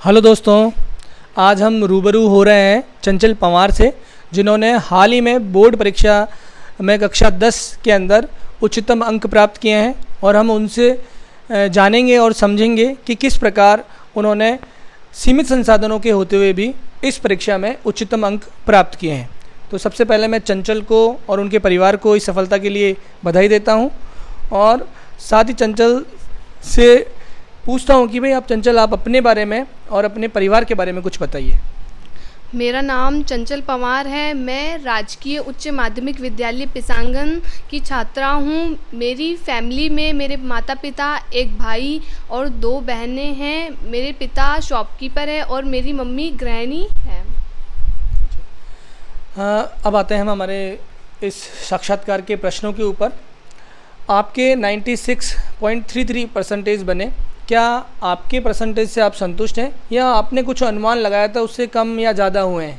Hello दोस्तों, आज हम रूबरू हो रहे हैं चंचल पंवार से, जिन्होंने हाल ही में बोर्ड परीक्षा में कक्षा 10 के अंदर उच्चतम अंक प्राप्त किए हैं। और हम उनसे जानेंगे और समझेंगे कि किस प्रकार उन्होंने सीमित संसाधनों के होते हुए भी इस परीक्षा में उच्चतम अंक प्राप्त किए हैं। तो सबसे पहले मैं चंचल को और उनके परिवार को इस सफलता के लिए बधाई देता हूं और साथ ही चंचल से पूछता हूं कि भाई आप अपने बारे में और अपने परिवार के बारे में कुछ बताइए। मेरा नाम चंचल पंवार है। मैं राजकीय उच्च माध्यमिक विद्यालय पिसांगन की छात्रा हूँ। मेरी फैमिली में मेरे माता पिता, एक भाई और 2 बहनें हैं। मेरे पिता शॉपकीपर है और मेरी मम्मी गृहिणी है। अब आते हैं हम हमारे इस साक्षात्कार के प्रश्नों के ऊपर। आपके 96.33 परसेंटेज बने। क्या आपके परसेंटेज से आप संतुष्ट हैं या आपने कुछ अनुमान लगाया था उससे कम या ज़्यादा हुए हैं?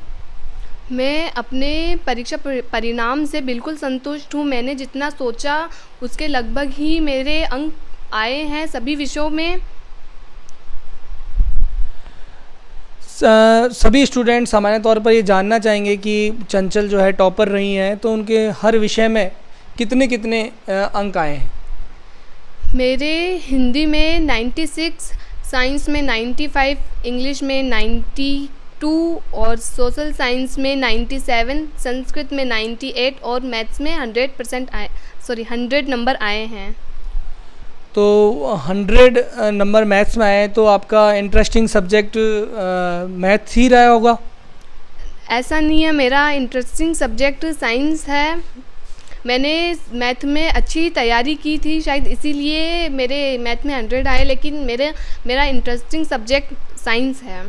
मैं अपने परीक्षा परिणाम से बिल्कुल संतुष्ट हूँ। मैंने जितना सोचा उसके लगभग ही मेरे अंक आए हैं सभी विषयों में। सभी स्टूडेंट सामान्य तौर पर ये जानना चाहेंगे कि चंचल जो है टॉपर रही हैं, तो उनके हर विषय में कितने कितने अंक आए हैं? मेरे हिंदी में 96, साइंस में 95, इंग्लिश में 92 और सोशल साइंस में 97, संस्कृत में 98 और मैथ्स में 100 नंबर आए हैं। तो 100 नंबर मैथ्स में आए, तो आपका इंटरेस्टिंग सब्जेक्ट मैथ्स ही रहा होगा? ऐसा नहीं है, मेरा इंटरेस्टिंग सब्जेक्ट साइंस है। मैंने मैथ में अच्छी तैयारी की थी, शायद इसीलिए मेरे मैथ में 100 आए, लेकिन मेरा इंटरेस्टिंग सब्जेक्ट साइंस है।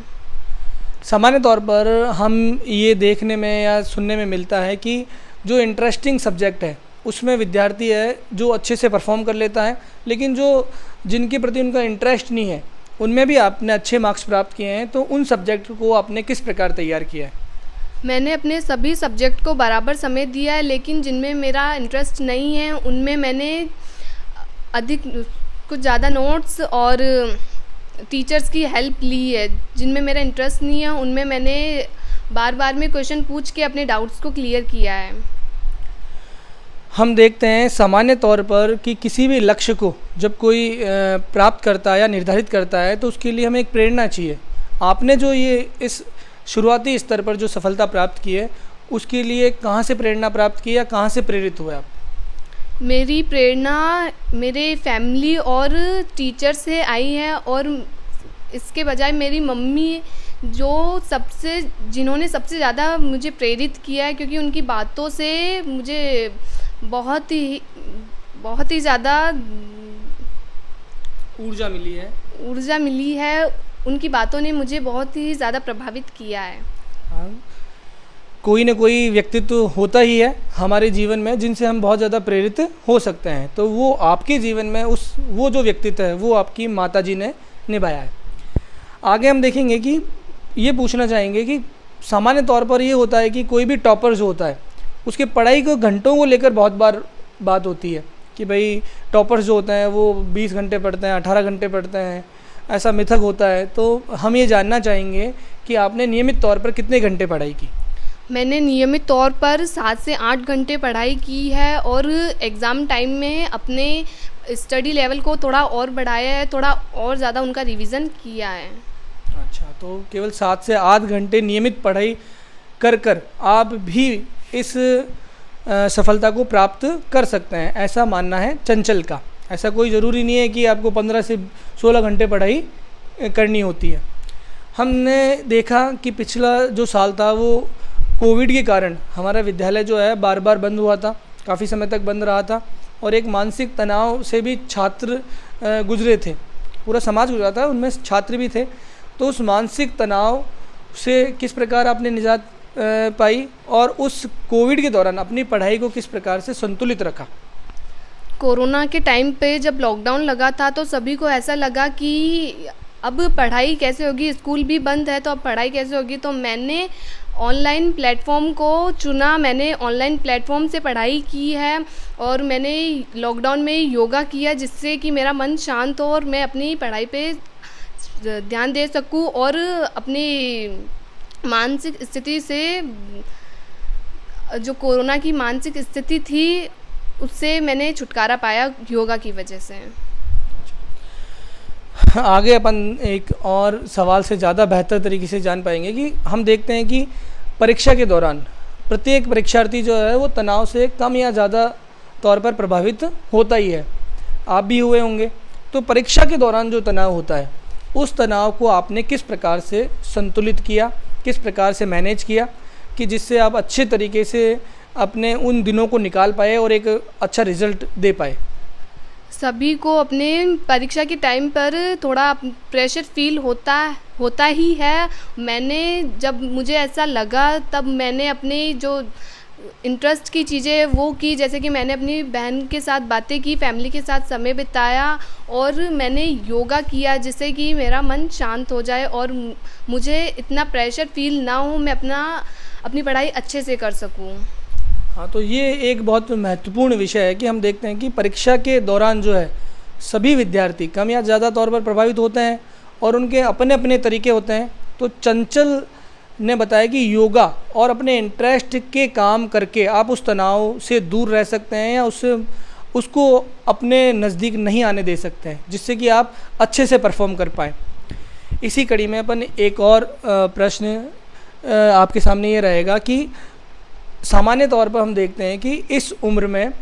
सामान्य तौर पर हम ये देखने में या सुनने में मिलता है कि जो इंटरेस्टिंग सब्जेक्ट है उसमें विद्यार्थी है जो अच्छे से परफॉर्म कर लेता है, लेकिन जिनके प्रति उनका इंटरेस्ट नहीं है उनमें भी आपने अच्छे मार्क्स प्राप्त किए हैं। तो उन सब्जेक्ट को आपने किस प्रकार तैयार किया है? मैंने अपने सभी सब्जेक्ट को बराबर समय दिया है, लेकिन जिनमें मेरा इंटरेस्ट नहीं है उनमें मैंने अधिक कुछ ज़्यादा नोट्स और टीचर्स की हेल्प ली है। जिनमें मेरा इंटरेस्ट नहीं है उनमें मैंने बार बार में क्वेश्चन पूछ के अपने डाउट्स को क्लियर किया है। हम देखते हैं सामान्य तौर पर कि किसी भी लक्ष्य को जब कोई प्राप्त करता है या निर्धारित करता है तो उसके लिए हमें एक प्रेरणा चाहिए। आपने जो ये इस शुरुआती स्तर पर जो सफलता प्राप्त की है उसके लिए कहाँ से प्रेरणा प्राप्त की या कहाँ से प्रेरित हुए आप? मेरी प्रेरणा मेरे फैमिली और टीचर से आई है, और इसके बजाय मेरी मम्मी जिन्होंने सबसे ज़्यादा मुझे प्रेरित किया है, क्योंकि उनकी बातों से मुझे बहुत ही ज़्यादा ऊर्जा मिली है। उनकी बातों ने मुझे बहुत ही ज़्यादा प्रभावित किया है। हाँ, कोई ना कोई व्यक्तित्व होता ही है हमारे जीवन में जिनसे हम बहुत ज़्यादा प्रेरित हो सकते हैं। तो वो आपके जीवन में वो जो व्यक्तित्व है वो आपकी माताजी ने निभाया है। आगे हम देखेंगे कि ये पूछना चाहेंगे कि सामान्य तौर पर ये होता है कि कोई भी टॉपर जो होता है उसके पढ़ाई को घंटों को लेकर बहुत बार बात होती है कि भाई टॉपर्स जो होते हैं वो 20 घंटे पढ़ते हैं, 18 घंटे पढ़ते हैं, ऐसा मिथक होता है। तो हम ये जानना चाहेंगे कि आपने नियमित तौर पर कितने घंटे पढ़ाई की? मैंने नियमित तौर पर 7 से 8 घंटे पढ़ाई की है, और एग्ज़ाम टाइम में अपने स्टडी लेवल को थोड़ा और बढ़ाया है, थोड़ा और ज़्यादा उनका रिवीजन किया है। अच्छा, तो केवल 7 से 8 घंटे नियमित पढ़ाई कर आप भी इस सफलता को प्राप्त कर सकते हैं, ऐसा मानना है चंचल का। ऐसा कोई ज़रूरी नहीं है कि आपको 15 से 16 घंटे पढ़ाई करनी होती है। हमने देखा कि पिछला जो साल था वो कोविड के कारण हमारा विद्यालय जो है बार बार बंद हुआ था, काफ़ी समय तक बंद रहा था, और एक मानसिक तनाव से भी छात्र गुजरे थे। पूरा समाज गुजरा था, उनमें छात्र भी थे। तो उस मानसिक तनाव से किस प्रकार आपने निजात पाई और उस कोविड के दौरान अपनी पढ़ाई को किस प्रकार से संतुलित रखा? कोरोना के टाइम पे जब लॉकडाउन लगा था तो सभी को ऐसा लगा कि अब पढ़ाई कैसे होगी, स्कूल भी बंद है तो अब पढ़ाई कैसे होगी। तो मैंने ऑनलाइन प्लेटफॉर्म को चुना। मैंने ऑनलाइन प्लेटफॉर्म से पढ़ाई की है, और मैंने लॉकडाउन में योगा किया जिससे कि मेरा मन शांत हो और मैं अपनी पढ़ाई पे ध्यान दे सकूं और अपनी मानसिक स्थिति से, जो कोरोना की मानसिक स्थिति थी, उससे मैंने छुटकारा पाया योगा की वजह से। आगे अपन एक और सवाल से ज़्यादा बेहतर तरीके से जान पाएंगे कि हम देखते हैं कि परीक्षा के दौरान प्रत्येक परीक्षार्थी जो है वो तनाव से कम या ज़्यादा तौर पर प्रभावित होता ही है, आप भी हुए होंगे। तो परीक्षा के दौरान जो तनाव होता है, उस तनाव को आपने किस प्रकार से संतुलित किया, किस प्रकार से मैनेज किया कि जिससे आप अच्छे तरीके से अपने उन दिनों को निकाल पाए और एक अच्छा रिज़ल्ट दे पाए? सभी को अपने परीक्षा के टाइम पर थोड़ा प्रेशर फील होता ही है। मैंने जब मुझे ऐसा लगा तब मैंने अपने जो इंटरेस्ट की चीज़ें वो की, जैसे कि मैंने अपनी बहन के साथ बातें की, फैमिली के साथ समय बिताया और मैंने योगा किया जिससे कि मेरा मन शांत हो जाए और मुझे इतना प्रेशर फील ना हो, मैं अपनी पढ़ाई अच्छे से कर सकूं। हाँ, तो ये एक बहुत महत्वपूर्ण विषय है कि हम देखते हैं कि परीक्षा के दौरान जो है सभी विद्यार्थी कम या ज़्यादा तौर पर प्रभावित होते हैं और उनके अपने अपने तरीके होते हैं। तो चंचल ने बताया कि योगा और अपने इंटरेस्ट के काम करके आप उस तनाव से दूर रह सकते हैं या उसको अपने नज़दीक नहीं आने दे सकते हैं, जिससे कि आप अच्छे से परफॉर्म कर पाएँ। इसी कड़ी में अपन एक और प्रश्न आपके सामने ये रहेगा कि सामान्य तौर पर हम देखते हैं कि इस उम्र में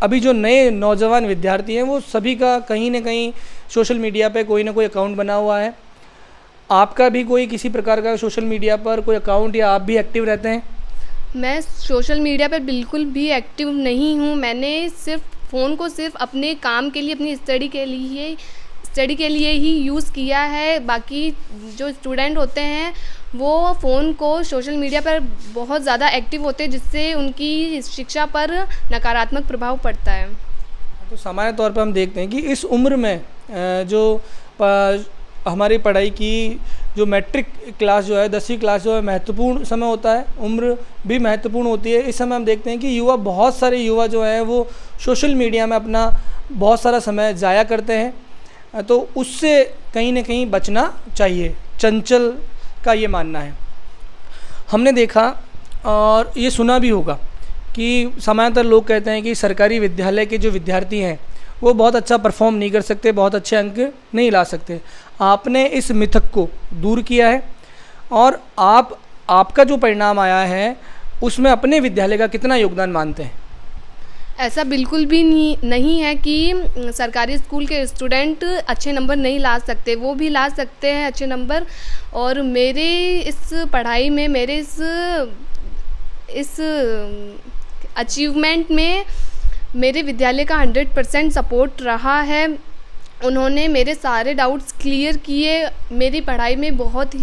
अभी जो नए नौजवान विद्यार्थी हैं वो सभी का कहीं ना कहीं सोशल मीडिया पे कोई ना कोई अकाउंट बना हुआ है। आपका भी कोई किसी प्रकार का सोशल मीडिया पर कोई अकाउंट या आप भी एक्टिव रहते हैं? मैं सोशल मीडिया पर बिल्कुल भी एक्टिव नहीं हूँ। मैंने फ़ोन को सिर्फ अपने काम के लिए, अपनी स्टडी के लिए ही यूज़ किया है। बाकी जो स्टूडेंट होते हैं वो फ़ोन को सोशल मीडिया पर बहुत ज़्यादा एक्टिव होते हैं, जिससे उनकी शिक्षा पर नकारात्मक प्रभाव पड़ता है। तो सामान्य तौर पर हम देखते हैं कि इस उम्र में जो हमारी पढ़ाई की जो मैट्रिक क्लास जो है, 10वीं क्लास जो है, महत्वपूर्ण समय होता है, उम्र भी महत्वपूर्ण होती है। इस समय हम देखते हैं कि बहुत सारे युवा जो हैं वो सोशल मीडिया में अपना बहुत सारा समय ज़ाया करते हैं, तो उससे कहीं ना कहीं बचना चाहिए, चंचल का ये मानना है। हमने देखा और ये सुना भी होगा कि सामान्यतः लोग कहते हैं कि सरकारी विद्यालय के जो विद्यार्थी हैं वो बहुत अच्छा परफॉर्म नहीं कर सकते, बहुत अच्छे अंक नहीं ला सकते। आपने इस मिथक को दूर किया है और आपका जो परिणाम आया है उसमें अपने विद्यालय का कितना योगदान मानते हैं? ऐसा बिल्कुल भी नहीं है कि सरकारी स्कूल के स्टूडेंट अच्छे नंबर नहीं ला सकते, वो भी ला सकते हैं अच्छे नंबर। और मेरे इस पढ़ाई में, मेरे इस अचीवमेंट में मेरे विद्यालय का 100% सपोर्ट रहा है। उन्होंने मेरे सारे डाउट्स क्लियर किए, मेरी पढ़ाई में बहुत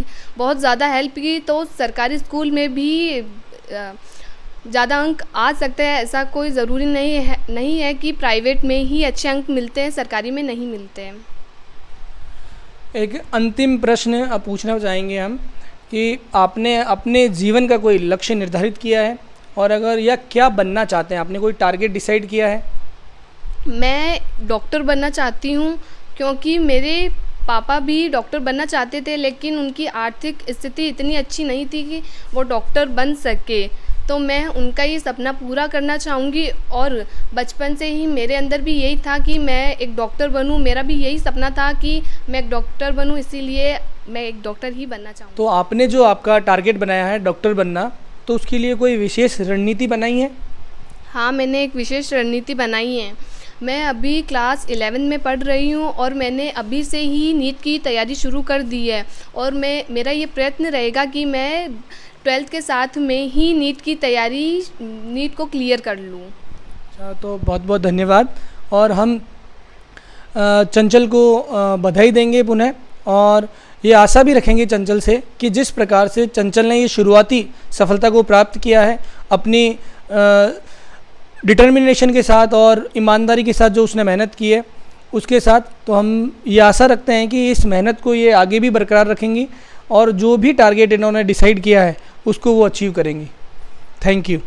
ज़्यादा हेल्प की। तो सरकारी स्कूल में भी ज़्यादा अंक आ सकते हैं, ऐसा कोई ज़रूरी नहीं है कि प्राइवेट में ही अच्छे अंक मिलते हैं, सरकारी में नहीं मिलते हैं। एक अंतिम प्रश्न अब पूछना चाहेंगे हम कि आपने अपने जीवन का कोई लक्ष्य निर्धारित किया है और अगर या क्या बनना चाहते हैं, आपने कोई टारगेट डिसाइड किया है? मैं डॉक्टर बनना चाहती हूँ, क्योंकि मेरे पापा भी डॉक्टर बनना चाहते थे, लेकिन उनकी आर्थिक स्थिति इतनी अच्छी नहीं थी कि वो डॉक्टर बन सके। तो मैं उनका ये सपना पूरा करना चाहूँगी और बचपन से ही मेरे अंदर भी यही था कि मैं एक डॉक्टर बनूँ। मेरा भी यही सपना था कि मैं एक डॉक्टर बनूँ, इसीलिए मैं एक डॉक्टर ही बनना चाहूँगी। तो आपने जो आपका टारगेट बनाया है डॉक्टर बनना, तो उसके लिए कोई विशेष रणनीति बनाई है? हाँ, मैंने एक विशेष रणनीति बनाई है। मैं अभी क्लास 11 में पढ़ रही हूँ और मैंने अभी से ही नीट की तैयारी शुरू कर दी है और मेरा ये प्रयत्न रहेगा कि मैं 12th के साथ में ही नीट को क्लियर कर लूँ। अच्छा, तो बहुत बहुत धन्यवाद। और हम चंचल को बधाई देंगे पुनः, और ये आशा भी रखेंगे चंचल से कि जिस प्रकार से चंचल ने ये शुरुआती सफलता को प्राप्त किया है अपनी डिटर्मिनेशन के साथ और ईमानदारी के साथ जो उसने मेहनत की है उसके साथ, तो हम ये आशा रखते हैं कि इस मेहनत को ये आगे भी बरकरार रखेंगी और जो भी टारगेट इन्होंने डिसाइड किया है उसको वो अचीव करेंगी। Thank you.